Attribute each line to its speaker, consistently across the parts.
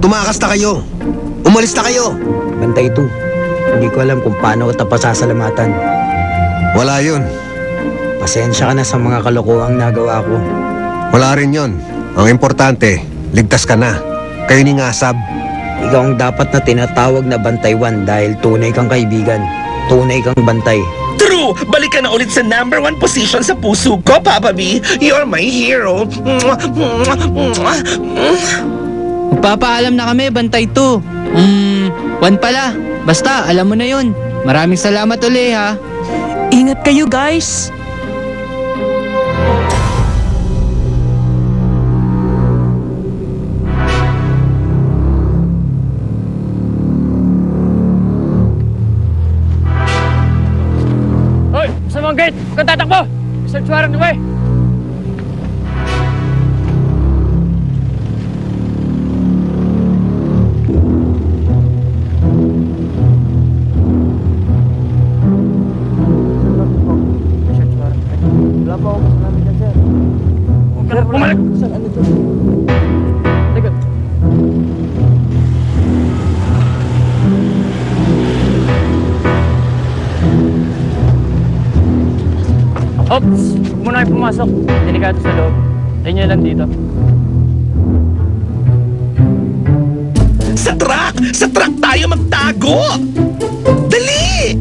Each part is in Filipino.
Speaker 1: Tumakas na kayo. Umalis na kayo.
Speaker 2: Bantay 2. Hindi ko alam kung paano kita pasasalamatan.
Speaker 1: Wala yun.
Speaker 2: Pasensya ka na sa mga kalokohang nagawa ko.
Speaker 1: Wala rin yun. Ang importante, ligtas ka na. Kayo ni Ngasab.
Speaker 2: Ikaw ang dapat na tinatawag na Bantay 1 dahil tunay kang kaibigan. Tunay kang bantay.
Speaker 3: True! Balik ka na ulit sa number 1 position sa puso ko, Papa B. You're my hero.
Speaker 4: Magpapaalam na kami, Bantay 2. 1 pala. Basta, alam mo na yun. Maraming salamat uli, ha.
Speaker 5: Ingat kayo, guys!
Speaker 6: Hoy! Sa mga gate! Huwag kang tatakbo! Search warrant na ba eh?
Speaker 5: Wala po ako kasalamin dyan, sir.
Speaker 6: Huwag ka na bumalik!
Speaker 5: Sir, ano to?
Speaker 6: Likod. Ops! Huwag mo na kayo pumasok. Delikado sa loob. Tayo nyo lang dito.
Speaker 3: Sa truck! Sa truck tayo magtago! Dali!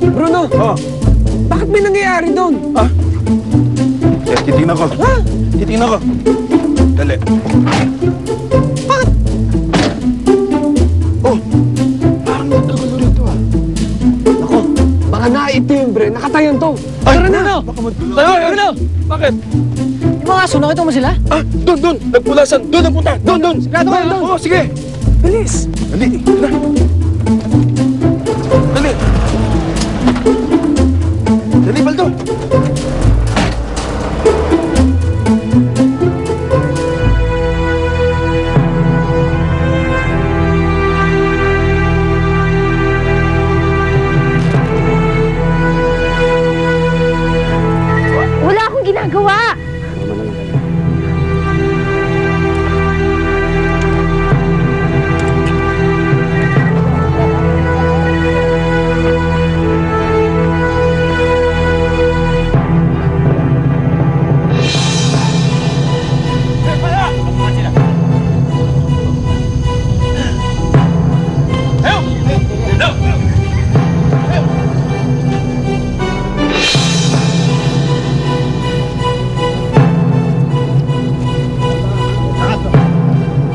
Speaker 5: Bruno! Bakit may nangyayari doon?
Speaker 7: Titingnan ko. Titingnan ko. Dali. Oh! Parang nagkagulo rito ah.
Speaker 5: Ako, baka naitimbre. Nakatayan to.
Speaker 7: Ay,
Speaker 5: Tara na!
Speaker 7: baka
Speaker 6: Tayo! Ano?
Speaker 7: Bakit?
Speaker 5: Yung mga aso, nakita mo sila?
Speaker 7: Doon! Nagpulasan! Doon ang punta! Doon!
Speaker 5: Sigurado kayo doon?
Speaker 7: Oo, sige!
Speaker 5: Bilis!
Speaker 7: Dali! Tara! Dali! Dali, Baldo!
Speaker 8: Wala akong ginagawa!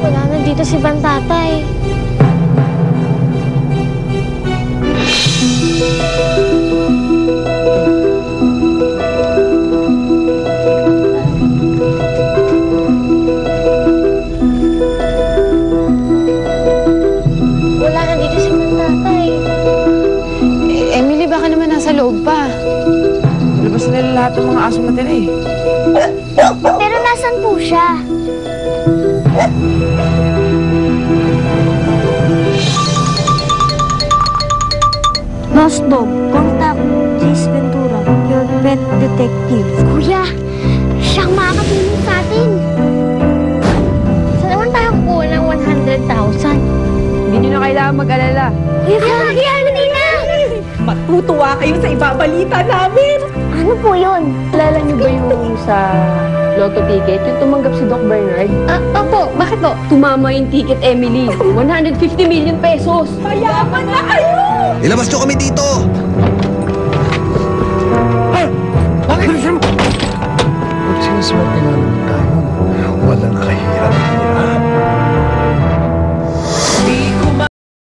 Speaker 8: Wala na dito si Bantatay. Wala na dito si Bantatay.
Speaker 9: Emily, baka naman nasa loob pa.
Speaker 5: Labas nila lahat ng mga aso natin eh.
Speaker 8: Pero nasan po siya?
Speaker 10: Lost Dog, contact Jace Ventura, your pet detective.
Speaker 8: Kuya, siyang makakatulong sa atin. Saan naman tayo kukuha ng 100,000?
Speaker 9: Hindi nyo na kailangan mag-alala.
Speaker 8: Kuya, kaya na!
Speaker 5: Matutuwa kayo sa ibabalita namin!
Speaker 8: Ano po yun?
Speaker 9: Alala nyo ba yung sa Lotto ticket? Yung tumanggap si Doc Bernard?
Speaker 8: Opo, bakit po?
Speaker 9: Tumama yung ticket, Emily. 150 million pesos!
Speaker 5: Mayaman na kayo!
Speaker 1: Ilabas nyo kami dito!